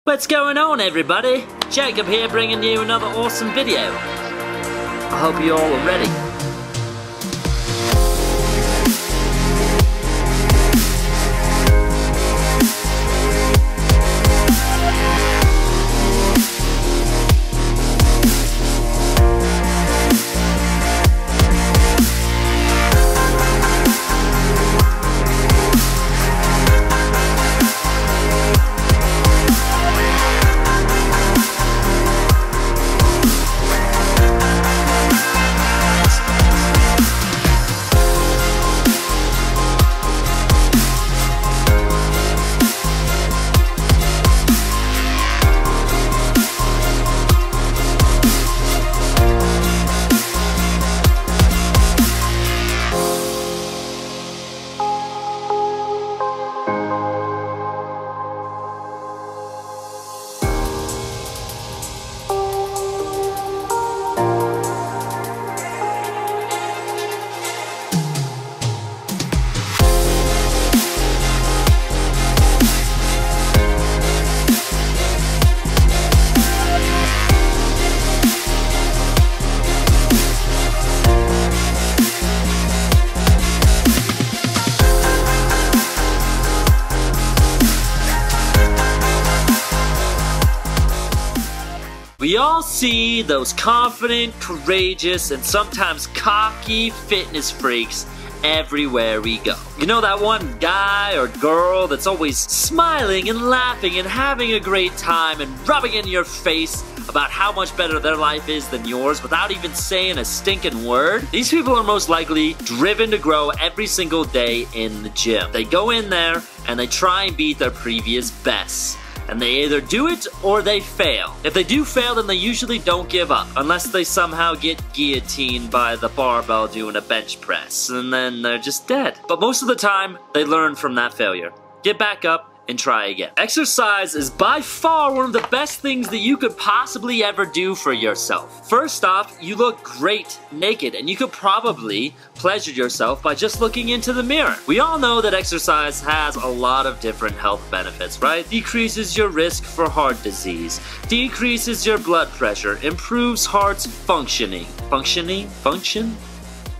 What's going on, everybody? Jacob here, bringing you another awesome video. I hope you all are ready. We all see those confident, courageous, and sometimes cocky fitness freaks everywhere we go. You know that one guy or girl that's always smiling and laughing and having a great time and rubbing in your face about how much better their life is than yours without even saying a stinking word? These people are most likely driven to grow every single day in the gym. They go in there and they try and beat their previous bests. And they either do it or they fail. If they do fail, then they usually don't give up, unless they somehow get guillotined by the barbell doing a bench press, and then they're just dead. But most of the time, they learn from that failure. Get back up and try again. Exercise is by far one of the best things that you could possibly ever do for yourself. First off, you look great naked, and you could probably pleasure yourself by just looking into the mirror. We all know that exercise has a lot of different health benefits, right? Decreases your risk for heart disease, decreases your blood pressure, improves heart's functioning.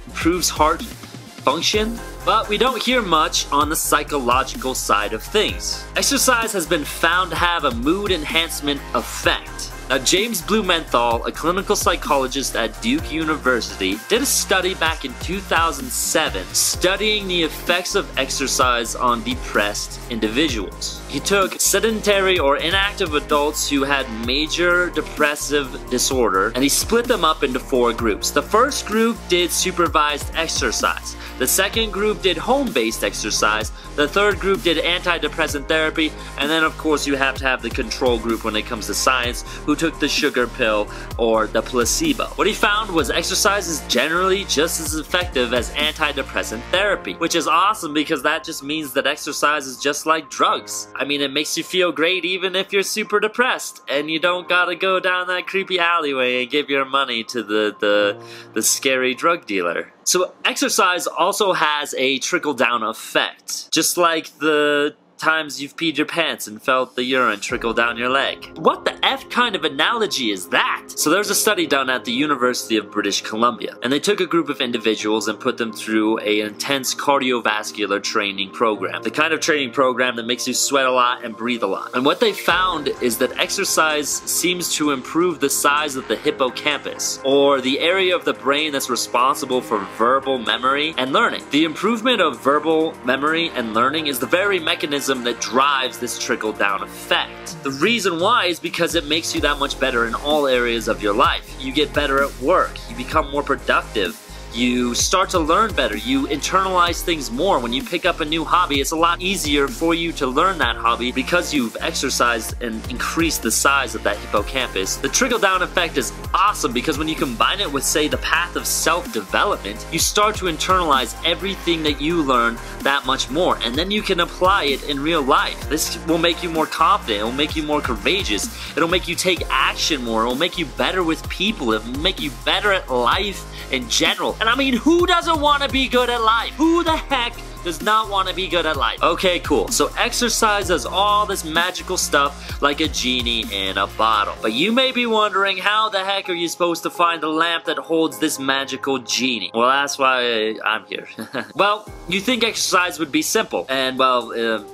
Improves heart function? But we don't hear much on the psychological side of things. Exercise has been found to have a mood enhancement effect. Now, James Blumenthal, a clinical psychologist at Duke University, did a study back in 2007 studying the effects of exercise on depressed individuals. He took sedentary or inactive adults who had major depressive disorder, and he split them up into 4 groups. The first group did supervised exercise. The second group did home-based exercise. The third group did antidepressant therapy. And then, of course, you have to have the control group when it comes to science, who took the sugar pill or the placebo. What he found was exercise is generally just as effective as antidepressant therapy, which is awesome because that just means that exercise is just like drugs. I mean, it makes you feel great even if you're super depressed, and you don't gotta go down that creepy alleyway and give your money to the scary drug dealer. So exercise also has a trickle-down effect, just like the times you've peed your pants and felt the urine trickle down your leg. What the F kind of analogy is that? So there's a study done at the University of British Columbia, and they took a group of individuals and put them through an intense cardiovascular training program. The kind of training program that makes you sweat a lot and breathe a lot. And what they found is that exercise seems to improve the size of the hippocampus, or the area of the brain that's responsible for verbal memory and learning. The improvement of verbal memory and learning is the very mechanism that drives this trickle-down effect. The reason why is because it makes you that much better in all areas of your life. You get better at work, you become more productive, you start to learn better, you internalize things more. When you pick up a new hobby, it's a lot easier for you to learn that hobby because you've exercised and increased the size of that hippocampus. The trickle-down effect is awesome because when you combine it with, say, the path of self-development, you start to internalize everything that you learn that much more, and then you can apply it in real life. This will make you more confident, it will make you more courageous, it'll make you take action more, it will make you better with people, it will make you better at life in general. And I mean, who doesn't want to be good at life? Who the heck does not want to be good at life. Okay, cool. So exercise does all this magical stuff like a genie in a bottle. But you may be wondering, how the heck are you supposed to find the lamp that holds this magical genie? Well, that's why I'm here. Well, you think exercise would be simple, and well,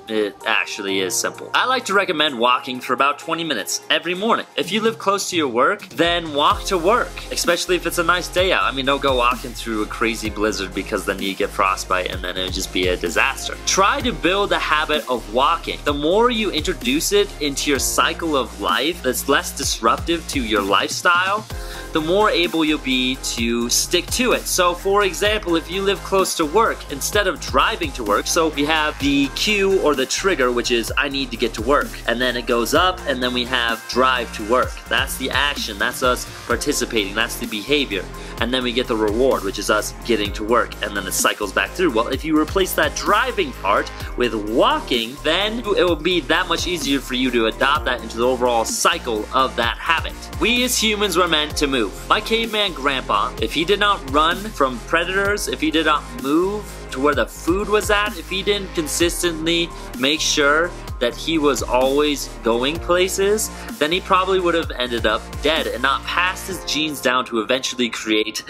it actually is simple. I like to recommend walking for about 20 minutes every morning. If you live close to your work, then walk to work, especially if it's a nice day out. I mean, don't go walking through a crazy blizzard because then you get frostbite and then it would just be a disaster. Try to build a habit of walking. The more you introduce it into your cycle of life that's less disruptive to your lifestyle, the more able you'll be to stick to it. So for example, if you live close to work, instead of driving to work, so we have the cue or the trigger, which is I need to get to work, and then it goes up, and then we have drive to work. That's the action, that's us participating, that's the behavior. And then we get the reward, which is us getting to work, and then it cycles back through. Well, if you replace that driving part with walking, then it will be that much easier for you to adopt that into the overall cycle of that habit. We as humans were meant to move. My caveman grandpa, if he did not run from predators, if he did not move to where the food was at, if he didn't consistently make sure that he was always going places, then he probably would have ended up dead and not passed his genes down to eventually create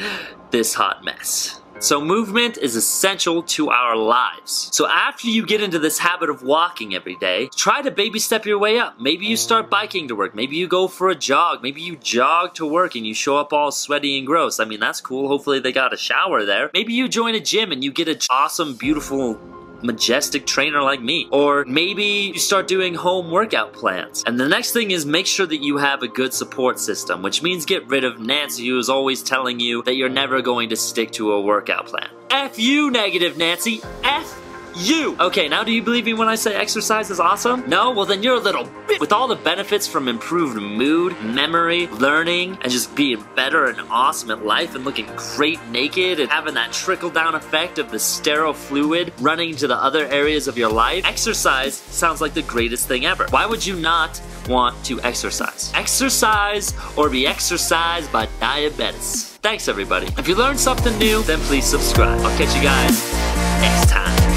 this hot mess. So movement is essential to our lives. So after you get into this habit of walking every day, try to baby step your way up. Maybe you start biking to work. Maybe you go for a jog. Maybe you jog to work and you show up all sweaty and gross. I mean, that's cool. Hopefully they got a shower there. Maybe you join a gym and you get an awesome, beautiful, majestic trainer like me. Or maybe you start doing home workout plans. And the next thing is make sure that you have a good support system, which means get rid of Nancy, who is always telling you that you're never going to stick to a workout plan. F you, negative Nancy. F you. Okay, now do you believe me when I say exercise is awesome? No? Well then you're a little bitch. With all the benefits from improved mood, memory, learning, and just being better and awesome at life and looking great naked and having that trickle-down effect of the sterile fluid running to the other areas of your life, exercise sounds like the greatest thing ever. Why would you not want to exercise? Exercise or be exercised by diabetes. Thanks everybody. If you learned something new, then please subscribe. I'll catch you guys next time.